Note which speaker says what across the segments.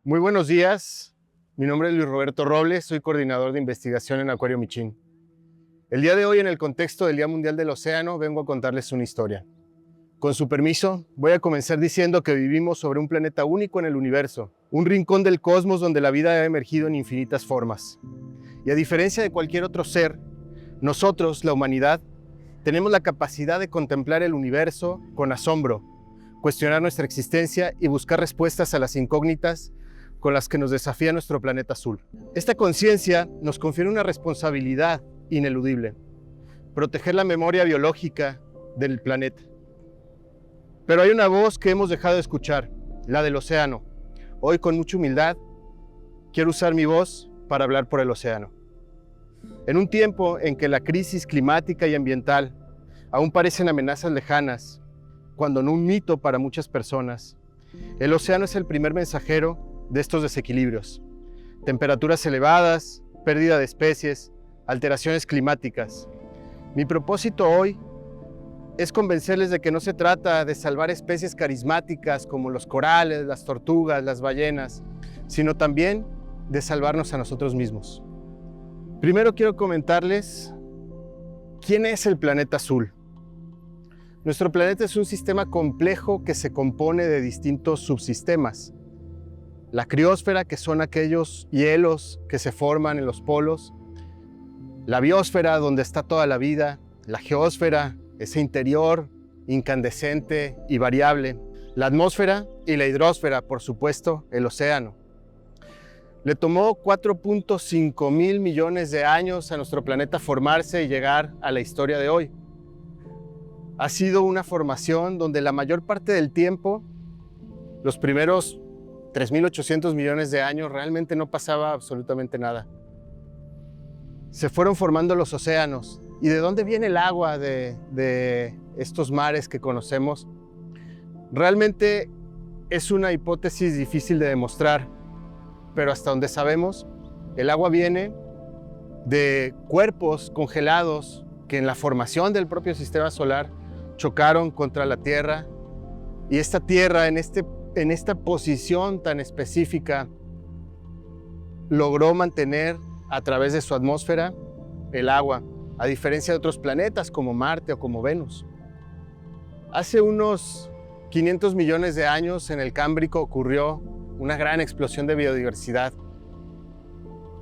Speaker 1: Muy buenos días, mi nombre es Luis Roberto Robles, soy coordinador de investigación en Acuario Michin. El día de hoy, en el contexto del Día Mundial del Océano, vengo a contarles una historia. Con su permiso, voy a comenzar diciendo que vivimos sobre un planeta único en el universo, un rincón del cosmos donde la vida ha emergido en infinitas formas. Y a diferencia de cualquier otro ser, nosotros, la humanidad, tenemos la capacidad de contemplar el universo con asombro, cuestionar nuestra existencia y buscar respuestas a las incógnitas con las que nos desafía nuestro planeta azul. Esta conciencia nos confiere una responsabilidad ineludible: proteger la memoria biológica del planeta. Pero hay una voz que hemos dejado de escuchar, la del océano. Hoy, con mucha humildad, quiero usar mi voz para hablar por el océano. En un tiempo en que la crisis climática y ambiental aún parecen amenazas lejanas, cuando no un mito para muchas personas, el océano es el primer mensajero de estos desequilibrios. Temperaturas elevadas, pérdida de especies, alteraciones climáticas. Mi propósito hoy es convencerles de que no se trata de salvar especies carismáticas como los corales, las tortugas, las ballenas, sino también de salvarnos a nosotros mismos. Primero quiero comentarles quién es el planeta azul. Nuestro planeta es un sistema complejo que se compone de distintos subsistemas. La criósfera, que son aquellos hielos que se forman en los polos; la biosfera, donde está toda la vida; la geósfera, ese interior incandescente y variable; la atmósfera; y la hidrosfera, por supuesto, el océano. Le tomó 4.5 mil millones de años a nuestro planeta formarse y llegar a la historia de hoy. Ha sido una formación donde la mayor parte del tiempo, los primeros 3.800 millones de años, realmente no pasaba absolutamente nada. Se fueron formando los océanos. ¿Y de dónde viene el agua de estos mares que conocemos? Realmente es una hipótesis difícil de demostrar, pero hasta donde sabemos, el agua viene de cuerpos congelados que en la formación del propio sistema solar chocaron contra la Tierra, y esta Tierra en esta posición tan específica logró mantener a través de su atmósfera el agua, a diferencia de otros planetas como Marte o como Venus. Hace unos 500 millones de años, en el Cámbrico, ocurrió una gran explosión de biodiversidad.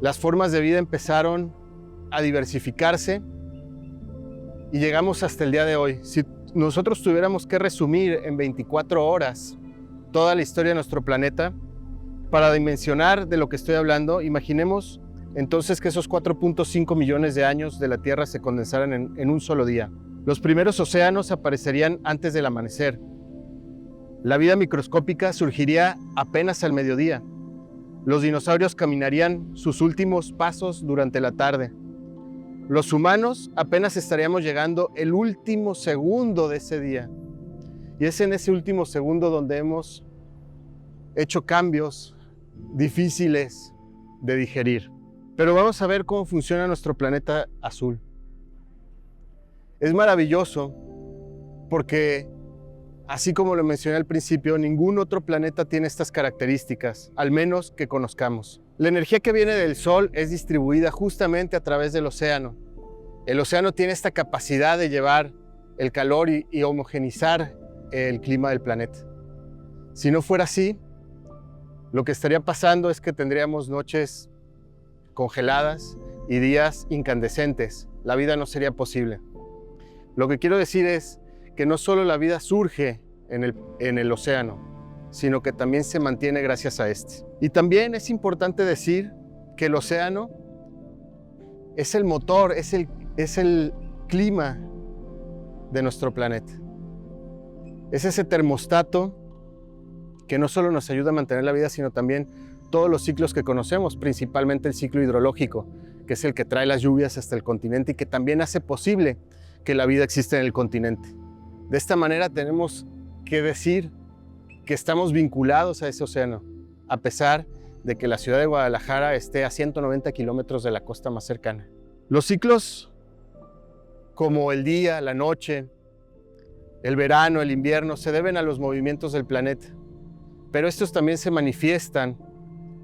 Speaker 1: Las formas de vida empezaron a diversificarse y llegamos hasta el día de hoy. Si nosotros tuviéramos que resumir en 24 horas toda la historia de nuestro planeta, para dimensionar de lo que estoy hablando, imaginemos entonces que esos 4.5 millones de años de la Tierra se condensaran en un solo día. Los primeros océanos aparecerían antes del amanecer. La vida microscópica surgiría apenas al mediodía. Los dinosaurios caminarían sus últimos pasos durante la tarde. Los humanos apenas estaríamos llegando el último segundo de ese día. Y es en ese último segundo donde hemos hecho cambios difíciles de digerir. Pero vamos a ver cómo funciona nuestro planeta azul. Es maravilloso porque, así como lo mencioné al principio, ningún otro planeta tiene estas características, al menos que conozcamos. La energía que viene del Sol es distribuida justamente a través del océano. El océano tiene esta capacidad de llevar el calor y homogeneizar el clima del planeta. Si no fuera así, lo que estaría pasando es que tendríamos noches congeladas y días incandescentes. La vida no sería posible. Lo que quiero decir es que no solo la vida surge en el océano, sino que también se mantiene gracias a este. Y también es importante decir que el océano es el motor, es el clima de nuestro planeta. Es ese termostato que no solo nos ayuda a mantener la vida, sino también todos los ciclos que conocemos, principalmente el ciclo hidrológico, que es el que trae las lluvias hasta el continente y que también hace posible que la vida exista en el continente. De esta manera tenemos que decir que estamos vinculados a ese océano, a pesar de que la ciudad de Guadalajara esté a 190 kilómetros de la costa más cercana. Los ciclos como el día, la noche, el verano, el invierno, se deben a los movimientos del planeta, pero estos también se manifiestan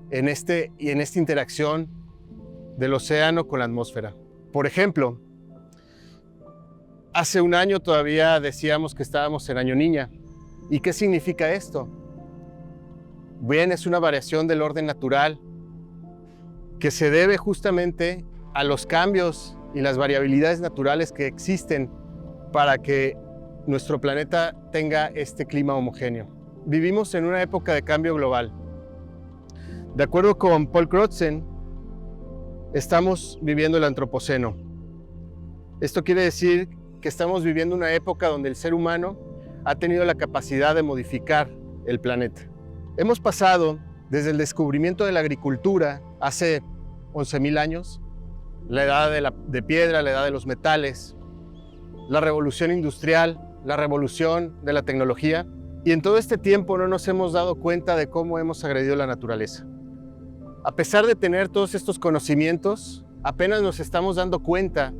Speaker 1: en esta interacción del océano con la atmósfera. Por ejemplo, hace un año todavía decíamos que estábamos en Año Niña. ¿Y qué significa esto? Bien, es una variación del orden natural que se debe justamente a los cambios y las variabilidades naturales que existen para que nuestro planeta tenga este clima homogéneo. Vivimos en una época de cambio global. De acuerdo con Paul Crutzen, estamos viviendo el Antropoceno. Esto quiere decir que estamos viviendo una época donde el ser humano ha tenido la capacidad de modificar el planeta. Hemos pasado desde el descubrimiento de la agricultura hace 11.000 años, la edad de piedra, la edad de los metales, la revolución industrial, la revolución de la tecnología, y en todo este tiempo no nos hemos dado cuenta de cómo hemos agredido la naturaleza. A pesar de tener todos estos conocimientos, apenas nos estamos dando cuenta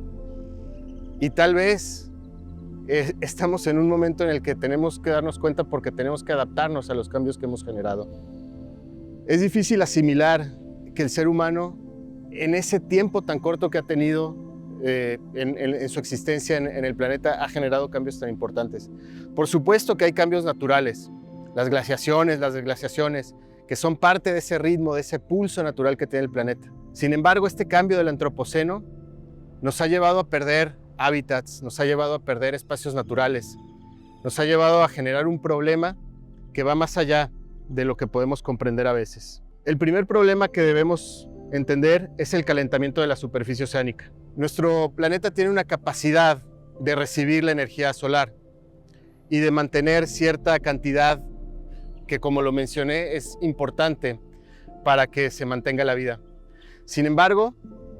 Speaker 1: y tal vez estamos en un momento en el que tenemos que darnos cuenta porque tenemos que adaptarnos a los cambios que hemos generado. Es difícil asimilar que el ser humano, en ese tiempo tan corto que ha tenido en su existencia en el planeta, ha generado cambios tan importantes. Por supuesto que hay cambios naturales, las glaciaciones, las desglaciaciones, que son parte de ese ritmo, de ese pulso natural que tiene el planeta. Sin embargo, este cambio del Antropoceno nos ha llevado a perder hábitats, nos ha llevado a perder espacios naturales, nos ha llevado a generar un problema que va más allá de lo que podemos comprender a veces. El primer problema que debemos entender es el calentamiento de la superficie oceánica. Nuestro planeta tiene una capacidad de recibir la energía solar y de mantener cierta cantidad que, como lo mencioné, es importante para que se mantenga la vida. Sin embargo,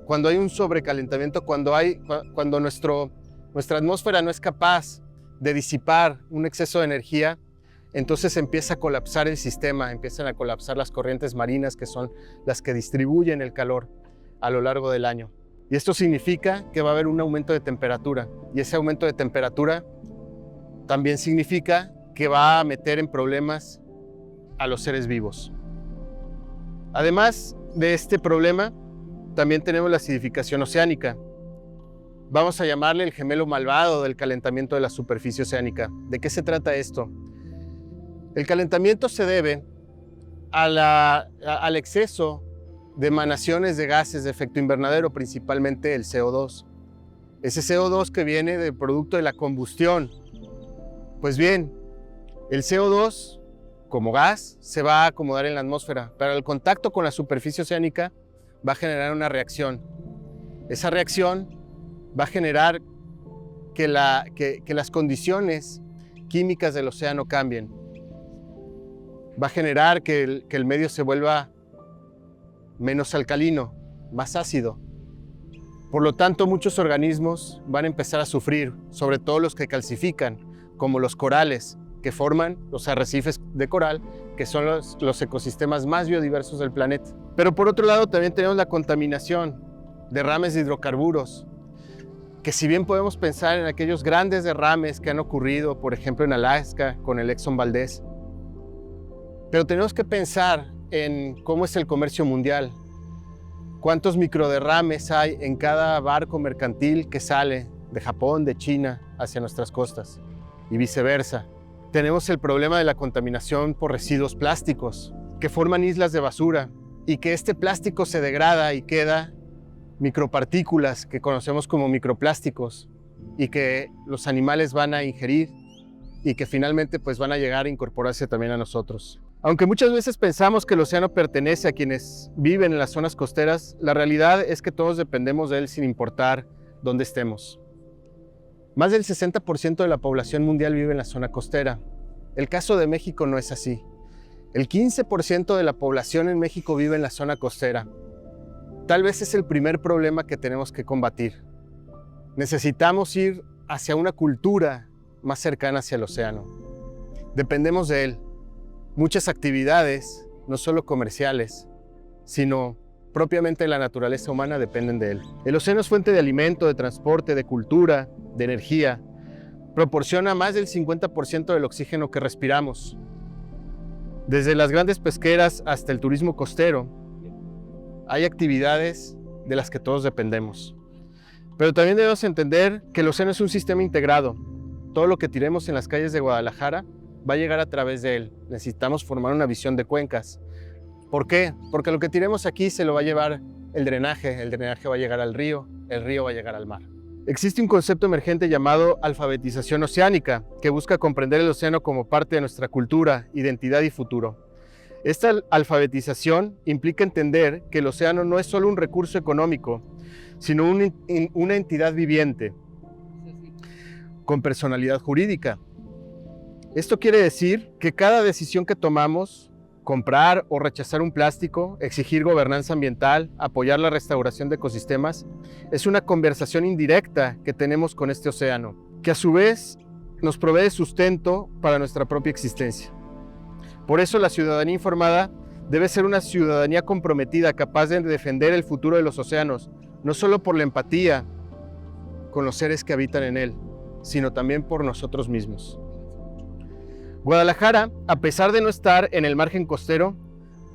Speaker 1: cuando hay un sobrecalentamiento, cuando nuestra atmósfera no es capaz de disipar un exceso de energía, entonces empieza a colapsar el sistema, empiezan a colapsar las corrientes marinas, que son las que distribuyen el calor a lo largo del año. Y esto significa que va a haber un aumento de temperatura, y ese aumento de temperatura también significa que va a meter en problemas a los seres vivos. Además de este problema, también tenemos la acidificación oceánica. Vamos a llamarle el gemelo malvado del calentamiento de la superficie oceánica. ¿De qué se trata esto? El calentamiento se debe al exceso de emanaciones de gases de efecto invernadero, principalmente el CO2. Ese CO2 que viene del producto de la combustión. Pues bien, el CO2 como gas se va a acomodar en la atmósfera, pero el contacto con la superficie oceánica va a generar una reacción. Esa reacción va a generar que las condiciones químicas del océano cambien. Va a generar que el medio se vuelva menos alcalino, más ácido. Por lo tanto, muchos organismos van a empezar a sufrir, sobre todo los que calcifican, como los corales, que forman los arrecifes de coral, que son los ecosistemas más biodiversos del planeta. Pero por otro lado también tenemos la contaminación, derrames de hidrocarburos, que si bien podemos pensar en aquellos grandes derrames que han ocurrido, por ejemplo en Alaska con el Exxon Valdez, pero tenemos que pensar en cómo es el comercio mundial, cuántos microderrames hay en cada barco mercantil que sale de Japón, de China, hacia nuestras costas, y viceversa. Tenemos el problema de la contaminación por residuos plásticos, que forman islas de basura, y que este plástico se degrada y queda micropartículas que conocemos como microplásticos, y que los animales van a ingerir, y que finalmente pues van a llegar a incorporarse también a nosotros. Aunque muchas veces pensamos que el océano pertenece a quienes viven en las zonas costeras, la realidad es que todos dependemos de él sin importar dónde estemos. Más del 60% de la población mundial vive en la zona costera. El caso de México no es así. El 15% de la población en México vive en la zona costera. Tal vez es el primer problema que tenemos que combatir. Necesitamos ir hacia una cultura más cercana hacia el océano. Dependemos de él. Muchas actividades, no solo comerciales, sino propiamente la naturaleza humana, dependen de él. El océano es fuente de alimento, de transporte, de cultura, de energía. Proporciona más del 50% del oxígeno que respiramos. Desde las grandes pesqueras hasta el turismo costero, hay actividades de las que todos dependemos. Pero también debemos entender que el océano es un sistema integrado. Todo lo que tiremos en las calles de Guadalajara va a llegar a través de él. Necesitamos formar una visión de cuencas. ¿Por qué? Porque lo que tiremos aquí se lo va a llevar el drenaje va a llegar al río, el río va a llegar al mar. Existe un concepto emergente llamado alfabetización oceánica, que busca comprender el océano como parte de nuestra cultura, identidad y futuro. Esta alfabetización implica entender que el océano no es solo un recurso económico, sino una entidad viviente, con personalidad jurídica. Esto quiere decir que cada decisión que tomamos, comprar o rechazar un plástico, exigir gobernanza ambiental, apoyar la restauración de ecosistemas, es una conversación indirecta que tenemos con este océano, que a su vez nos provee sustento para nuestra propia existencia. Por eso la ciudadanía informada debe ser una ciudadanía comprometida, capaz de defender el futuro de los océanos, no solo por la empatía con los seres que habitan en él, sino también por nosotros mismos. Guadalajara, a pesar de no estar en el margen costero,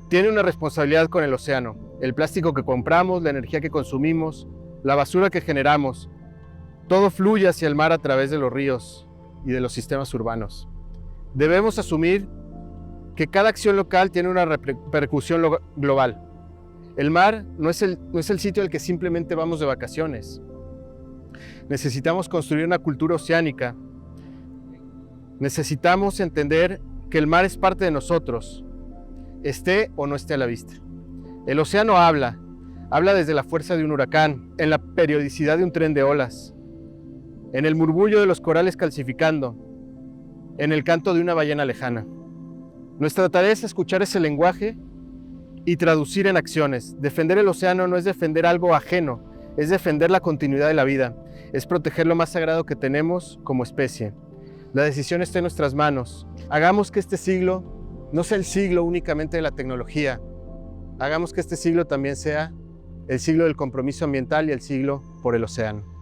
Speaker 1: tiene una responsabilidad con el océano. El plástico que compramos, la energía que consumimos, la basura que generamos, todo fluye hacia el mar a través de los ríos y de los sistemas urbanos. Debemos asumir que cada acción local tiene una repercusión global. El mar no es el sitio al que simplemente vamos de vacaciones. Necesitamos construir una cultura oceánica. Necesitamos entender que el mar es parte de nosotros, esté o no esté a la vista. El océano habla desde la fuerza de un huracán, en la periodicidad de un tren de olas, en el murmullo de los corales calcificando, en el canto de una ballena lejana. Nuestra tarea es escuchar ese lenguaje y traducir en acciones. Defender el océano no es defender algo ajeno, es defender la continuidad de la vida, es proteger lo más sagrado que tenemos como especie. La decisión está en nuestras manos. Hagamos que este siglo no sea el siglo únicamente de la tecnología. Hagamos que este siglo también sea el siglo del compromiso ambiental y el siglo por el océano.